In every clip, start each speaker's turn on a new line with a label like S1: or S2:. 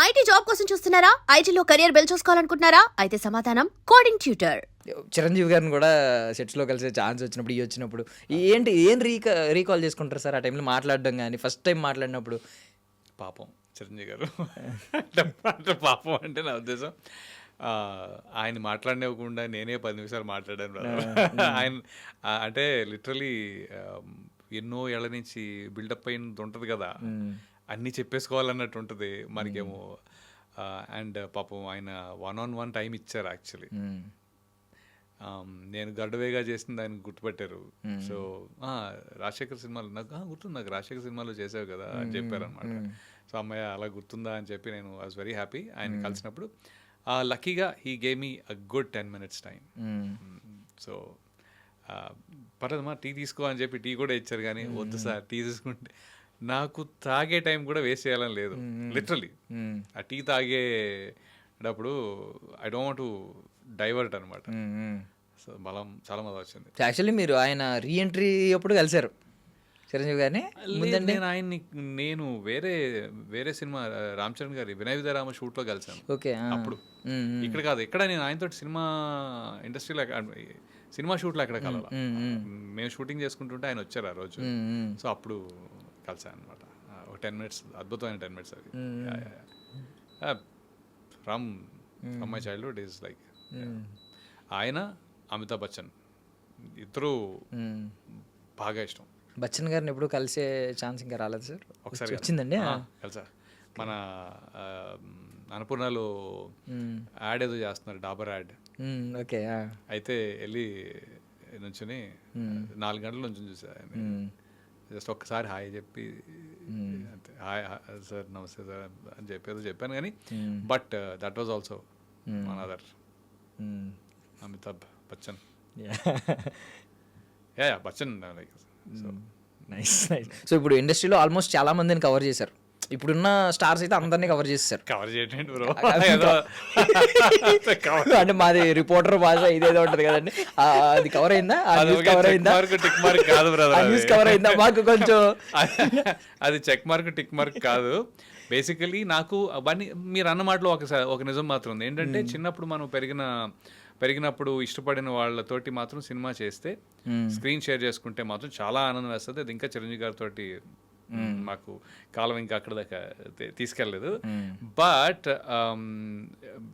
S1: IT job కోసం చూస్తున్నారా? ఐటీలో కెరియర్ బిల్డ్ చూసుకోవాలనుకుంటున్నారా? అయితే సమాధానం కోడింగ్ ట్యూటర్.
S2: చిరంజీవి గారిని కూడా సెట్స్లో కలిసే ఛాన్స్ వచ్చినప్పుడు వచ్చినప్పుడు ఏం రీకాల్ చేసుకుంటారు సార్? ఆ టైంలో మాట్లాడడం కానీ ఫస్ట్ టైం మాట్లాడినప్పుడు
S3: పాపం చిరంజీవి గారు అంటే పాపం అంటే నా ఉద్దేశం ఆయన మాట్లాడనివ్వకుండా నేనే 10 నిమిషాలు మాట్లాడాను ఆయన అంటే లిటరలీ ఎన్నో ఏళ్ళ నుంచి బిల్డప్ అయినది ఉంటుంది కదా, అన్నీ చెప్పేసుకోవాలన్నట్టు ఉంటుంది మనకేమో. అండ్ పాపం ఆయన 1-on-1 టైం ఇచ్చారు యాక్చువల్లీ. నేను గడ్డవేగా చేసింది ఆయన గుర్తుపెట్టారు. సో రాజశేఖర్ సినిమాలో నాకు గుర్తుంది, నాకు రాజశేఖర్ సినిమాలో చేసావు కదా అని చెప్పారు అనమాట. సో అమ్మాయి అలా గుర్తుందా అని చెప్పి నేను వాజ్ వెరీ హ్యాపీ ఆయన కలిసినప్పుడు. లక్కీగా he gave me a good 10 minutes time. So పర్లేదమ్మా టీ తీసుకో అని చెప్పి టీ కూడా ఇచ్చారు, కానీ వద్దు సార్ టీ తీసుకుంటే నాకు తాగే టైం కూడా వేస్ట్ చేయాలని లేదు. లిటరలీ ఆ టీ తాగేటప్పుడు I don't want to divert అనమాట. సో చాలా బాగా వచ్చింది.
S2: యాక్చువల్లీ మీరు ఆయన రీఎంట్రీ అప్పుడు కలిశారు చిరంజీవి గారిని?
S3: నేను ఆయన్ని వేరే సినిమా రామ్ చరణ్ గారి వినయ విజయరామ షూట్లో కలిసాను.
S2: ఓకే.
S3: అప్పుడు ఇక్కడ కాదు, ఇక్కడ నేను ఆయనతో సినిమా ఇండస్ట్రీలో సినిమా షూట్లో ఎక్కడ కలవాల, మేము షూటింగ్ చేసుకుంటుంటే ఆయన వచ్చారు ఆ రోజు. సో అప్పుడు కలిసాను అనమాట. ఒక 10 minutes, అద్భుతమైన 10 minutes అది. From my childhood is like ఆయన అమితాబ్ బచ్చన్ ఇద్దరు బాగా ఇష్టం.
S2: బచ్చన్ గారిని ఎప్పుడు కలిసే ఛాన్స్ ఇంకా రాలేదు సార్?
S3: ఒకసారి
S2: వచ్చిందండి.
S3: కలిసా. మన అన్నపూర్ణలో యాడ్ ఏదో చేస్తున్నారు, డాబర్ యాడ్.
S2: ఓకే.
S3: అయితే వెళ్ళి నుంచుని 4 గంటల నుంచి చూసా. జస్ట్ ఒక్కసారి హాయ్ చెప్పి అంతే, హాయ్ సార్ నమస్తే సార్ అని చెప్పాను కానీ but that was also another Amitabh Bachchan. Yeah Bachchan like. So
S2: nice. So ఇప్పుడు ఇండస్ట్రీలో ఆల్మోస్ట్ చాలా మందిని కవర్ చేశారు. ఇప్పుడున్న స్టార్స్ అయితే అందరినీ కవర్ చేస్తారు.
S3: కవర్ చేయటం బ్రో
S2: అంటే మాది రిపోర్టర్ భాష ఇదేదో ఉంటుంది కదండి, అది కవర్ అయిందా? కవర్ అయిందా?
S3: టిక్ మార్క్ కాదు బ్రదర్,
S2: న్యూస్ కవర్ అయిందా? మాకు కొంచెం
S3: అది చెక్ మార్క్ టిక్ మార్క్ కాదు. బేసికలీ నాకు అవన్నీ మీరు అన్న మాటలో ఒక నిజం మాత్రం ఉంది. ఏంటంటే చిన్నప్పుడు మనం పెరిగినప్పుడు ఇష్టపడిన వాళ్ళతోటి మాత్రం సినిమా చేస్తే, స్క్రీన్ షేర్ చేసుకుంటే మాత్రం చాలా ఆనందం వేస్తుంది. అది ఇంకా చిరంజీవి గారితో మాకు కాలం ఇంకా అక్కడ దాకా తీసుకెళ్ళలేదు. బట్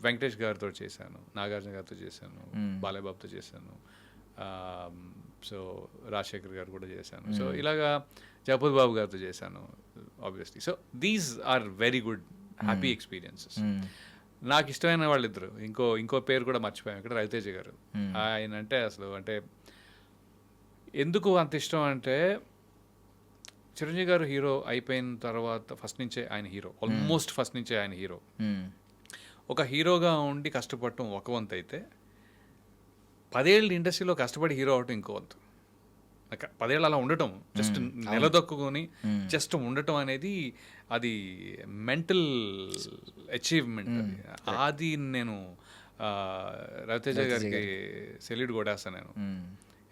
S3: వెంకటేష్ గారితో చేశాను, నాగార్జున గారితో చేశాను, బాలయ్యబాబుతో చేశాను, సో రాజశేఖర్ గారు కూడా చేశాను. సో ఇలాగా జగపతి బాబు గారితో చేశాను obviously. So these are very good happy experiences. నాకు ఇష్టమైన వాళ్ళిద్దరు, ఇంకో పేరు కూడా మర్చిపోయాం ఇక్కడ, రవితేజ గారు. ఆయన అంటే అసలు అంటే ఎందుకు అంత ఇష్టం అంటే, చిరంజీవి గారు హీరో అయిపోయిన తర్వాత ఫస్ట్ నుంచే ఆయన హీరో, ఆల్మోస్ట్ ఫస్ట్ నుంచే ఆయన హీరో. ఒక హీరోగా ఉండి కష్టపడటం ఒక వంతు అయితే, 10 ఏళ్ళు ఇండస్ట్రీలో కష్టపడి హీరో అవటం ఇంకో వంతు. 10 ఏళ్ళు అలా ఉండటం, జస్ట్ నిలదొక్కుని జస్ట్ ఉండటం అనేది అది మెంటల్ అచీవ్మెంట్. అది నేను రవితేజ గారికి సెల్యూట్ కొట్టేస్తాను నేను.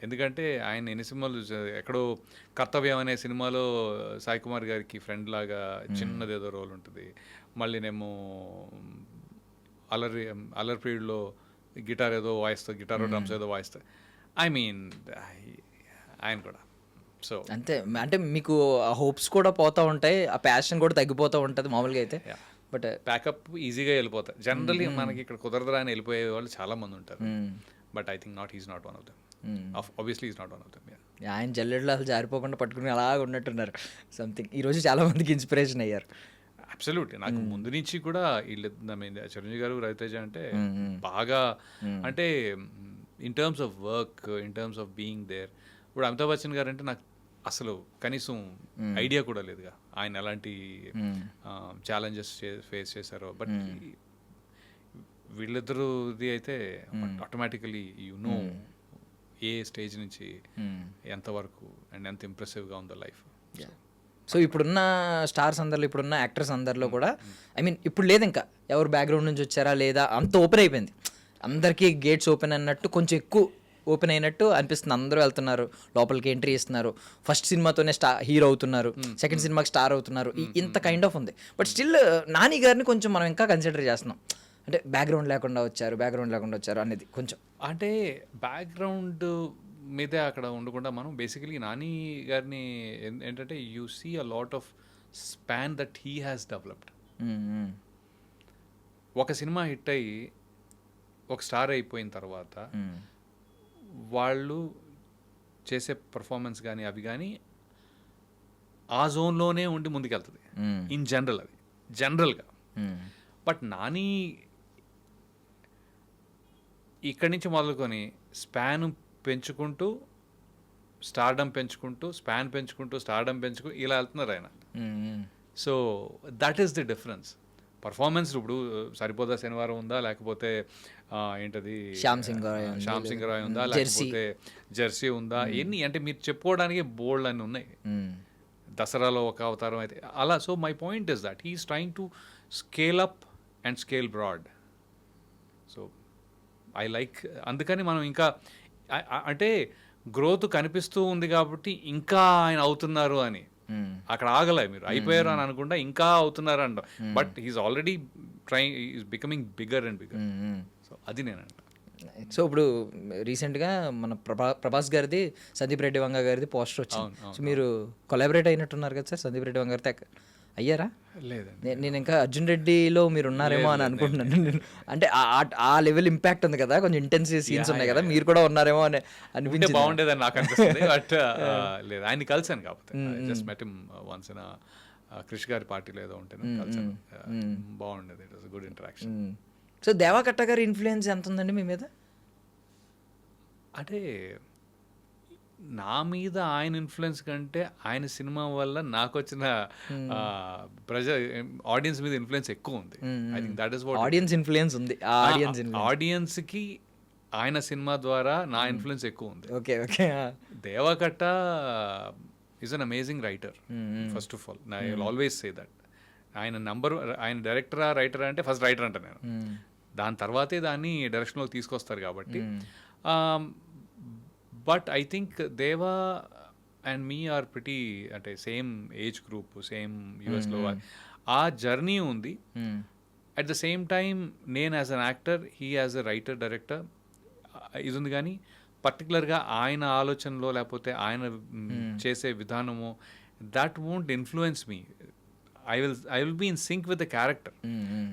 S3: ఎందుకంటే ఆయన ఎన్ని సినిమాలు ఎక్కడో కర్తవ్యం అనే సినిమాలో సాయి కుమార్ గారికి ఫ్రెండ్ లాగా చిన్నదేదో రోల్ ఉంటుంది. మళ్ళీనేమో అల్లరి పీరియడ్లో గిటార్ ఏదో వాయిస్తా, గిటార్ డ్రమ్స్ ఏదో వాయిస్తా. ఐ మీన్ ఆయన కూడా. సో
S2: అంతే, అంటే మీకు ఆ హోప్స్ కూడా పోతూ ఉంటాయి, ఆ ప్యాషన్ కూడా తగ్గిపోతూ ఉంటుంది మామూలుగా అయితే. బట్
S3: ప్యాకప్ ఈజీగా వెళ్ళిపోతాయి. జనరలీ మనకి ఇక్కడ కుదరదురా అని వెళ్ళిపోయే వాళ్ళు చాలా మంది ఉంటారు. But I think he's not one of them. Obviously is not one of them.
S2: ఆయన జల్లెడ్లో అసలు జారిపోకుండా పట్టుకుని అలాగ ఉన్నట్టున్నారు. సంథింగ్ ఈరోజు చాలా మందికి ఇన్స్పిరేషన్ అయ్యారు.
S3: అబ్సల్యూట్లీ. నాకు ముందు నుంచి కూడా వీళ్ళు చిరంజీవి గారు, రవితేజ అంటే బాగా, అంటే in terms of work, in terms of being there. ఇప్పుడు అమితాబ్ బచ్చన్ గారు అంటే నాకు అసలు కనీసం ఐడియా కూడా లేదుగా ఆయన ఎలాంటి ఛాలెంజెస్ ఫేస్ చేశారో. బట్ వీళ్ళిద్దరుది అయితే automatically you know A stage నుంచి ఎంతవరకు అండ్ ఎంత ఇంప్రెసివ్గా ఉందో లైఫ్.
S2: సో ఇప్పుడున్న స్టార్స్ అందరిలో, ఇప్పుడున్న యాక్టర్స్ అందరిలో కూడా ఐ మీన్ ఇప్పుడు లేదు ఇంకా ఎవరు బ్యాక్గ్రౌండ్ నుంచి వచ్చారా లేదా, అంత ఓపెన్ అయిపోయింది అందరికీ, గేట్స్ ఓపెన్ అన్నట్టు కొంచెం ఎక్కువ ఓపెన్ అయినట్టు అనిపిస్తుంది. అందరూ వెళ్తున్నారు, లోపలికి ఎంట్రీ ఇస్తున్నారు, ఫస్ట్ సినిమాతోనే హీరో అవుతున్నారు, సెకండ్ సినిమాకి స్టార్ అవుతున్నారు, ఇంత కైండ్ ఆఫ్ ఉంది. బట్ స్టిల్ నాని గారిని కొంచెం మనం ఇంకా కన్సిడర్ చేస్తున్నాం, అంటే బ్యాక్గ్రౌండ్ లేకుండా వచ్చారు అనేది కొంచెం.
S3: అంటే బ్యాక్గ్రౌండ్ మీదే అక్కడ ఉండకుండా మనం బేసికలీ నాని గారిని ఏంటంటే you see a lot of span that he has developed. ఒక సినిమా హిట్ అయ్యి ఒక స్టార్ అయిపోయిన తర్వాత వాళ్ళు చేసే పర్ఫార్మెన్స్ కానీ అవి కానీ ఆ జోన్లోనే ఉండి ముందుకెళ్తుంది ఇన్ జనరల్, అది జనరల్గా. బట్ నాని ఇక్కడి నుంచి మొదలుకొని స్పాన్ పెంచుకుంటూ స్టార్డమ్ పెంచుకుంటూ స్టార్డమ్ పెంచుకుంటూ ఇలా వెళ్తున్నారు ఆయన. So that is the difference. Performance ఇప్పుడు సరిపోదా శనివారం ఉందా, లేకపోతే ఏంటది
S2: శ్యామ్ సింగ్ రాయ్
S3: ఉందా, లేకపోతే జెర్సీ ఉందా, ఎన్ని అంటే మీరు చెప్పుకోవడానికి బోల్డ్ అన్ని ఉన్నాయి. దసరాలో ఒక అవతారం అయితే అలా. So my point is that he's trying to scale up and scale broad. So I like, అందుకని మనం ఇంకా అంటే గ్రోత్ కనిపిస్తూ ఉంది కాబట్టి ఇంకా ఆయన అవుతున్నారు అని అక్కడ ఆగలే, మీరు అయిపోయారు అని అనుకుంటా ఇంకా అవుతున్నారు అంట. But he's already is becoming bigger and bigger. So అది నేనంట.
S2: సో ఇప్పుడు రీసెంట్గా మన ప్రభాస్ గారిది, సందీప్ రెడ్డి వంగ గారిది పోస్టర్ వచ్చింది. సో మీరు కొలాబరేట్ అయినట్టున్నారు కదా సార్ సందీప్ రెడ్డి వంగ గారితో, అయ్యారా?
S3: లేదండి,
S2: నేను ఇంకా అర్జున్ రెడ్డిలో మీరు ఉన్నారేమో అని అనుకుంటున్నాను నేను. అంటే ఆ లెవెల్ ఇంపాక్ట్ ఉంది కదా, కొంచెం ఇంటెన్సివ్ సీన్స్ ఉన్నాయి కదా, మీరు కూడా ఉన్నారేమో అని అనిపించింది.
S3: బాగుండేదని నాకు అనిపిస్తుంది. బట్ లేదు, ఆయన కలిసాను కాకపోతే just met him once in Krish గారి పార్టీలో ఏదో ఉంటే కలిసాను. బాగుండేది, it was good interaction.
S2: So Deva Katta గారి ఇన్ఫ్లుయెన్స్ ఎంత ఉందండి మీ మీద?
S3: అంటే నా మీద ఆయన ఇన్ఫ్లుయెన్స్ కంటే ఆయన సినిమా వల్ల నాకు వచ్చిన ఆడియన్స్ మీద ఇన్ఫ్లుయెన్స్ ఎక్కువ ఉంది. I think that is what
S2: audience influence ఉంది.
S3: ఆడియన్స్ కి ఆయన సినిమా ద్వారా నా ఇన్ఫ్లుయెన్స్ ఎక్కువ ఉంది.
S2: Okay okay.
S3: Deva Katta is an amazing writer. First of all I will always say that. ఆయన డైరెక్టరా రైటరా అంటే ఫస్ట్ రైటర్ అంట నేను, దాని తర్వాతే దాన్ని డైరెక్షన్లోకి తీసుకొస్తారు కాబట్టి. బట్ ఐ థింక్ దేవా అండ్ మీ ఆర్ ప్రిటీ, అంటే సేమ్ ఏజ్ గ్రూప్, సేమ్ యూఎస్లో ఆ జర్నీ ఉంది. అట్ ద సేమ్ టైం నేను as an actor, he as a writer director ఇది ఉంది. కానీ పర్టికులర్గా ఆయన ఆలోచనలో లేకపోతే ఆయన చేసే విధానము that won't influence me. I will be in sync with the character.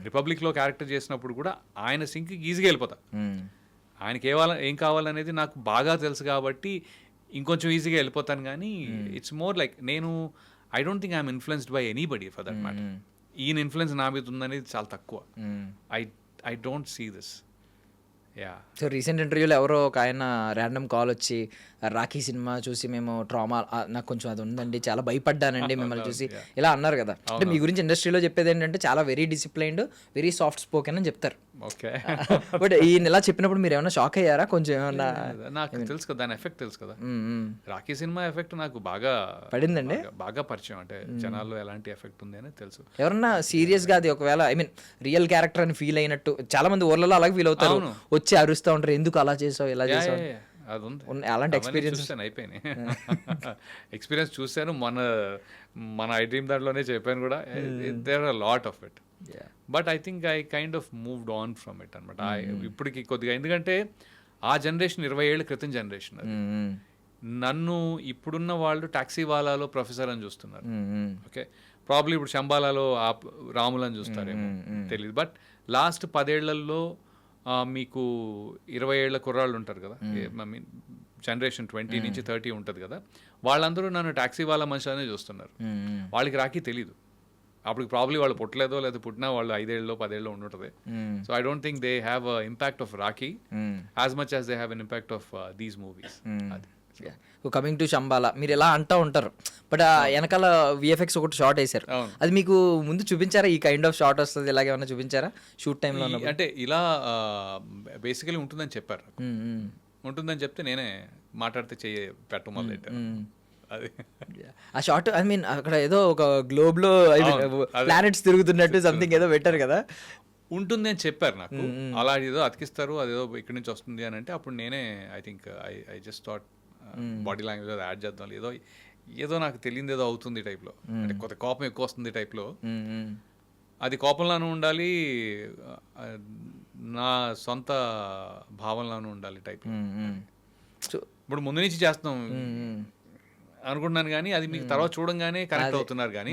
S3: రిపబ్లిక్లో క్యారెక్టర్ చేసినప్పుడు కూడా ఆయన సింక్కి ఈజీగా వెళ్ళిపోతా. ఆయనకి ఏం కావాలనేది నాకు బాగా తెలుసు కాబట్టి ఇంకొంచెం ఈజీగా వెళ్ళిపోతాను. కానీ it's more like I don't think I'm influenced by anybody for that matter. ఈయన ఇన్ఫ్లుయెన్స్ నా మీద ఉందనేది చాలా తక్కువ. I don't see this. Yeah.
S2: So recent ఇంటర్వ్యూలో ఎవరో ఒక ఆయన ర్యాండమ్ కాల్ వచ్చి, రాఖీ సినిమా చూసి మేము ట్రామా, నాకు కొంచెం అది ఉందండి, చాలా భయపడ్డానండి మిమ్మల్ని చూసి, ఇలా అన్నారు కదా. అంటే మీ గురించి ఇండస్ట్రీలో చెప్పేది ఏంటంటే చాలా very disciplined, very soft spoken అని చెప్తారు.
S3: ఓకే.
S2: బట్ ఈయన ఇలా చెప్పినప్పుడు మీరు ఏమైనా షాక్ అయ్యారా? కొంచెం ఏమన్నా?
S3: నాకు తెలుసు కదా దాని ఎఫెక్ట్ తెలుసు కదా. రాఖీ సినిమా ఎఫెక్ట్ నాకు బాగా
S2: పడిందండి,
S3: బాగా పరిచయం. అంటే జనాల్లో ఎలాంటి ఎఫెక్ట్ ఉంది అని తెలుసు.
S2: ఎవరన్నా సీరియస్ గా అది ఒకవేళ ఐ మీన్ రియల్ క్యారెక్టర్ అని ఫీల్ అయినట్టు చాలా మంది ఊర్లలో అలాగే ఫీల్ అవుతారు, వచ్చి అరుస్తూ ఉంటారు, ఎందుకు అలా చేసావు ఇలా చేసావు.
S3: అది ఉంది,
S2: అలాంటి ఎక్స్పీరియన్స్
S3: అయిపోయినాయి. ఎక్స్పీరియన్స్ చూశాను, మన ఐ డ్రీమ్ దాంట్లోనే చెప్పాను కూడా. There are lot of it. But I think I kind of moved on from it అనమాట. ఇప్పటికి కొద్దిగా, ఎందుకంటే ఆ జనరేషన్ 20 ఏళ్ళ క్రితం జనరేషన్ అది. నన్ను ఇప్పుడున్న వాళ్ళు టాక్సీ వాలాలో ప్రొఫెసర్ అని చూస్తున్నారు. ఓకే, ప్రాబ్లీ ఇప్పుడు శంబాలాలో రాములని చూస్తారేమో తెలియదు. బట్ లాస్ట్ 10 ఏళ్లలో మీకు 20 ఏళ్ల కుర్రాళ్ళు ఉంటారు కదా, ఐ మీన్ జనరేషన్ 20 నుంచి 30 ఉంటుంది కదా, వాళ్ళందరూ నన్ను టాక్సీ వాళ్ళ మనిషి అనే చూస్తున్నారు. వాళ్ళకి రాఖీ తెలీదు. అప్పుడు ప్రాబ్లీ వాళ్ళు పుట్టలేదో లేదా పుట్టినా వాళ్ళు 5 ఏళ్ళలో 10 ఏళ్ళలో ఉండుంటుంది. So I don't think they have a impact of Rakhi as much as they have an impact of these movies. అది
S2: కమింగ్ టు శంబాలా, మీరు ఎలా అంటూ ఉంటారు, బట్ వెనకాల విఎఫ్ఎక్స్ ఒకటి షార్ట్ వేశారు, అది మీకు ముందు చూపించారా? ఈ కైండ్ ఆఫ్ షార్ట్ వస్తుంది ఇలాగేమన్నా చూపించారా షూట్ టైంలో?
S3: అంటే ఇలా బేసికలీ ఉంటుందని చెప్పారు. ఉంటుందని చెప్తే నేనే మాట్లాడితే పెట్ట మొదలెట్టాను. అది
S2: ఆ షార్ట్, ఐ మీన్ అక్కడ ఏదో ఒక గ్లోబ్ లో ప్లానెట్స్ తిరుగుతున్నట్టు సంథింగ్ ఏదో పెట్టారు కదా.
S3: ఉంటుంది అని చెప్పారు నాకు. అలా ఏదో అతికిస్తారు, అదేదో ఇక్కడి నుంచి వస్తుంది అని అంటే అప్పుడు నేనే I think I just thought body language అది యాడ్ చేద్దాం, ఏదో నాకు తెలియదు ఏదో అవుతుంది టైప్లో, అంటే కొత్త కోపం ఎక్కువ వస్తుంది టైప్లో. అది కోపంలోనూ ఉండాలి, నా సొంత భావనలోనూ ఉండాలి టైప్. ఇప్పుడు ముందు నుంచి చేస్తున్నాం అనుకుంటున్నాను కానీ అది మీకు తర్వాత చూడంగానే కనెక్ట్ అవుతున్నారు కానీ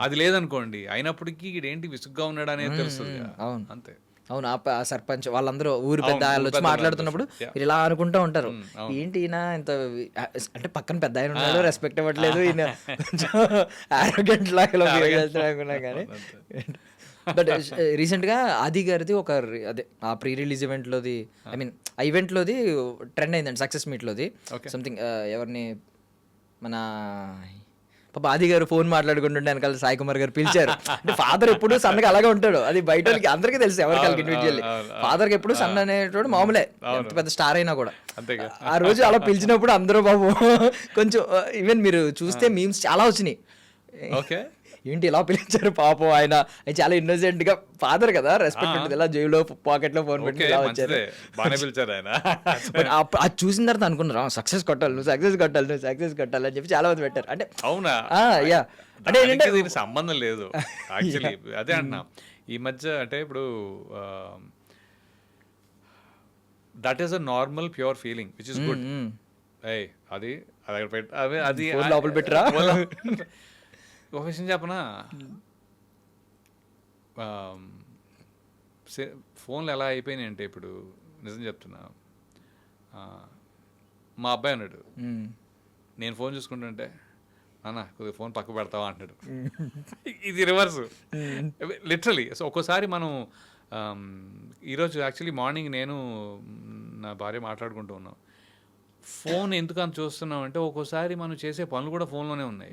S3: అది లేదనుకోండి, అయినప్పటికీ ఏంటి విసుగ్గా ఉన్నాడు అనేది తెలుస్తుంది అంతే.
S2: అవును, ఆ సర్పంచ్ వాళ్ళందరూ ఊరు పెద్ద వాళ్ళు వచ్చి మాట్లాడుతున్నప్పుడు మీరు ఇలా అనుకుంటా ఉంటారు, ఏంటి ఈయన ఇంత అంటే పక్కన పెద్ద ఆయన ఉన్నాడు, రెస్పెక్ట్ ఇవ్వట్లేదు, ఈయన కొంచెం ఆరోగ్యంట్ లాగా అనుకున్నా కానీ. బట్ రీసెంట్గా ఆది గారిది ఒక అదే ఆ ప్రీ రిలీజ్ ఈవెంట్లోది, ఐ మీన్ ఆ ఈవెంట్లోది ట్రెండ్ అయిందండి, సక్సెస్ మీట్లోది సంథింగ్ ఎవరిని మన పాప ఆది గారు ఫోన్ మాట్లాడుకుంటుంటే వెనకాల సాయి కుమార్ గారు పిలిచారు. అంటే ఫాదర్ ఎప్పుడు సన్నగా అలాగే ఉంటాడు, అది బయట వాళ్ళకి అందరికీ తెలుసు, ఎవరికాలకి ఇండివిజువల్లీ ఫాదర్కి ఎప్పుడు సన్న అనేటోడు మామూలే, ఎంత పెద్ద స్టార్ అయినా కూడా. ఆ రోజు అలా పిలిచినప్పుడు అందరూ బాబు కొంచెం ఈవెన్ మీరు చూస్తే మీమ్స్ చాలా వచ్చినాయి, ఏంటి ఇలా పిలిచారు పాపం, ఆయన చాలా ఇన్నోసెంట్ గా, ఫాదర్ కదా రెస్పెక్ట్ ఉంటుంది, ఇలా జేబులో పాకెట్ లో ఫోన్ పెట్టి ఇలా వచ్చారు. బట్ అది చూసిన తర్వాత అనుకున్నారు సక్సెస్ కొట్టాలి, నువ్వు సక్సెస్ కొట్టాలి, నువ్వు సక్సెస్ కొట్టాలి అని చెప్పి చాలా మంది పెట్టారు. అంటే
S3: అవునా,
S2: యా, అంటే ఏంటంటే
S3: దీనికి సంబంధం లేదు యాక్చువల్లీ, అదే అంటున్నా ఈ మధ్య. అంటే ఇప్పుడు that is a normal pure feeling which is good. అది అది
S2: లోపల పెట్టరా.
S3: ఒక విషయం చెప్పనా, ఫోన్లు ఎలా అయిపోయినాయి అంటే ఇప్పుడు నిజం చెప్తున్నా, మా అబ్బాయి అన్నాడు, నేను ఫోన్ చూసుకుంటుంటే నాన్న కొద్దిగా ఫోన్ పక్క పెడతావా అంటాడు. ఇది రివర్స్ లిటరలీ. సో ఒక్కోసారి మనం ఈరోజు యాక్చువల్లీ మార్నింగ్ నేను నా భార్య మాట్లాడుకుంటూ ఉన్నాం, ఫోన్ ఎందుకు అని చూస్తున్నాం అంటే ఒక్కోసారి మనం చేసే పనులు కూడా ఫోన్లోనే ఉన్నాయి.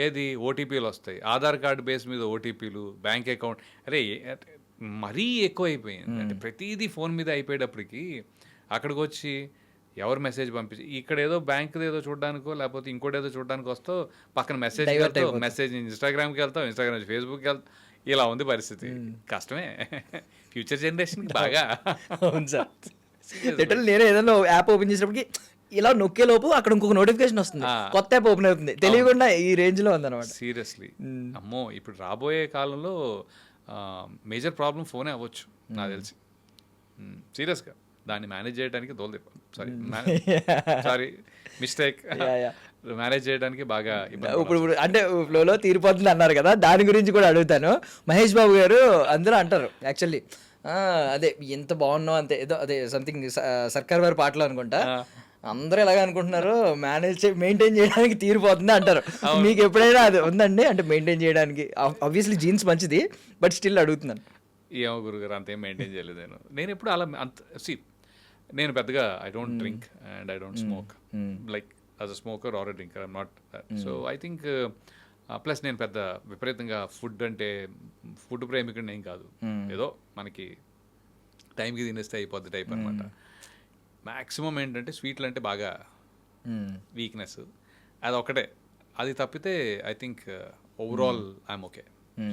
S3: ఏది ఓటీపీలు వస్తాయి, ఆధార్ కార్డు బేస్ మీద ఓటీపీలు, బ్యాంక్ అకౌంట్, అరే మరీ ఎక్కువ అయిపోయింది. అంటే ప్రతిదీ ఫోన్ మీద అయిపోయేటప్పటికి అక్కడికి వచ్చి ఎవరు మెసేజ్ పంపించి ఇక్కడ ఏదో బ్యాంక్ ఏదో చూడడానికో లేకపోతే ఇంకోటి ఏదో చూడడానికి వస్తో పక్కన మెసేజ్ ఇన్స్టాగ్రామ్కి వెళ్తాం, ఇన్స్టాగ్రామ్ నుంచి ఫేస్బుక్కి వెళ్తాం, ఇలా ఉంది పరిస్థితి. కష్టమే ఫ్యూచర్ జనరేషన్ బాగా.
S2: అవును సార్, నేనే ఏదైనా యాప్ ఓపెన్ చేసినప్పటికి ఇలా నొక్కే లోపు అక్కడ ఇంకొక నోటిఫికేషన్ వస్తుంది, కొత్త యాప్ ఓపెన్ అవుతుంది, తెలియకుండా ఈ రేంజ్ లో ఉందన్నమాట.
S3: సీరియస్లీ అమ్మో, ఇప్పుడు రాబోయే కాలంలో మేజర్ ప్రాబ్లం ఫోనే అవ్వచ్చు నాకు తెలిసి. సీరియస్గా దాన్ని మేనేజ్ చేయడానికి సారీ మిస్టేక్ మేనేజ్ చేయడానికి బాగా
S2: ఇప్పుడు అంటే ఫ్లోలో తీరిపోతుంది అన్నారు కదా, దాని గురించి కూడా అడుగుతాను. మహేష్ బాబు గారు అందరూ అంటారు యాక్చువల్లీ, అదే ఎంత బాగున్నావు అంతే, ఏదో అదే సంథింగ్ సర్కార్ వారి పాటలు అనుకుంటా, అందరూ ఎలాగ అనుకుంటున్నారు మెయింటైన్ చేయడానికి తీరిపోతుంది అంటారు. మీకు ఎప్పుడైనా అది ఉందండి, అంటే మెయింటైన్ చేయడానికి? ఆబ్వియస్లీ జీన్స్ మంచిది, బట్ స్టిల్ అడుగుతున్నాను.
S3: ఏమో గురుగారు అంతేం మెయింటైన్ చేయలేదు నేను ఎప్పుడు అలా. నేను పెద్దగా I don't drink and I don't smoke, like as a smoker or a drinker I'm not. So I think plus నేను పెద్ద విపరీతంగా ఫుడ్ ప్రేమికుడిని ఏం కాదు, ఏదో మనకి టైంకి తినేస్తే అయిపోద్ది టైప్ అనమాట. మ్యాక్సిమం ఏంటంటే స్వీట్లు అంటే బాగా వీక్నెస్, అది ఒకటే, అది తప్పితే I think overall I'm okay.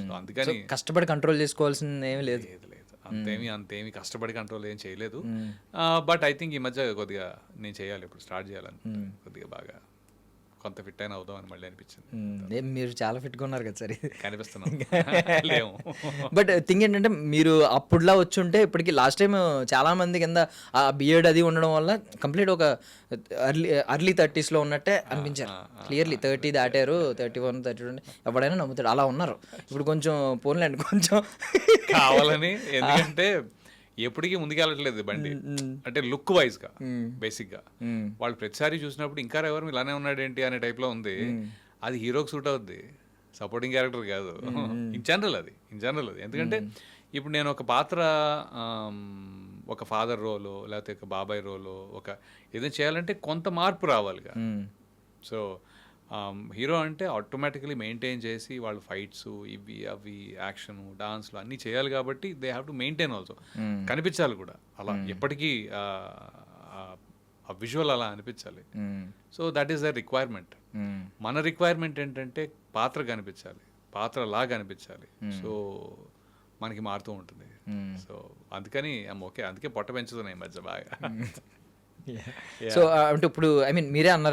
S3: So అందుకని
S2: కష్టపడి కంట్రోల్ చేసుకోవాల్సింది ఏమీ లేదు.
S3: అంతేమి కష్టపడి కంట్రోల్ ఏం చేయలేదు. బట్ ఐ థింక్ ఈ మధ్య కొద్దిగా నేను చేయాలి, ఇప్పుడు స్టార్ట్ చేయాలని కొద్దిగా బాగా కొంత ఫిట్ అయినా అవుదాం అని మళ్ళీ అనిపించింది.
S2: మీరు చాలా ఫిట్గా ఉన్నారు కదా సార్,
S3: కనిపిస్తున్నాం.
S2: బట్ థింగ్ ఏంటంటే మీరు అప్పుడులా వచ్చి ఉంటే ఇప్పటికి లాస్ట్ టైం చాలా మంది కింద ఆ బియర్డ్ అది ఉండడం వల్ల కంప్లీట్ ఒక అర్లీ 30s ఉన్నట్టే అనిపించారు. క్లియర్లీ 30 దాటారు, 31, 32 ఎవడైనా నమ్ముతాడు, అలా ఉన్నారు. ఇప్పుడు కొంచెం పోన్లేండి కొంచెం
S3: కావాలని, ఎందుకంటే ఎప్పటికీ ముందుకెళ్ళట్లేదు బండి, అంటే లుక్ వైజ్ గా బేసిక్ గా వాళ్ళు ప్రతిసారి చూసినప్పుడు ఇంకా ఎవరు ఇలానే ఉన్నాడు ఏంటి అనే టైప్ లో ఉంది. అది హీరోకి సూట్ అవుద్ది, సపోర్టింగ్ క్యారెక్టర్ కాదు. ఇన్ జనరల్ అది ఎందుకంటే ఇప్పుడు నేను ఒక పాత్ర, ఒక ఫాదర్ రోలో లేకపోతే ఒక బాబాయ్ రోలో ఒక ఏదైనా చేయాలంటే కొంత మార్పు రావాలిగా. సో హీరో అంటే ఆటోమేటికలీ మెయింటైన్ చేసి వాళ్ళు ఫైట్స్ ఇవి అవి యాక్షన్ డాన్స్లు అన్నీ చేయాలి కాబట్టి they have to maintain also, కనిపించాలి కూడా అలా, ఎప్పటికీ ఆ విజువల్ అలా అనిపించాలి. So that is the requirement. మన రిక్వైర్మెంట్ ఏంటంటే పాత్ర కనిపించాలి, పాత్ర లాగా అనిపించాలి. సో మనకి మారుతూ ఉంటుంది. సో అందుకని ఓకే, అందుకే పొట్ట పెంచుతున్నాయి ఈ మధ్య బాగా.
S2: సో అంటే ఇప్పుడు ఐ మీన్ మీరే అన్నారు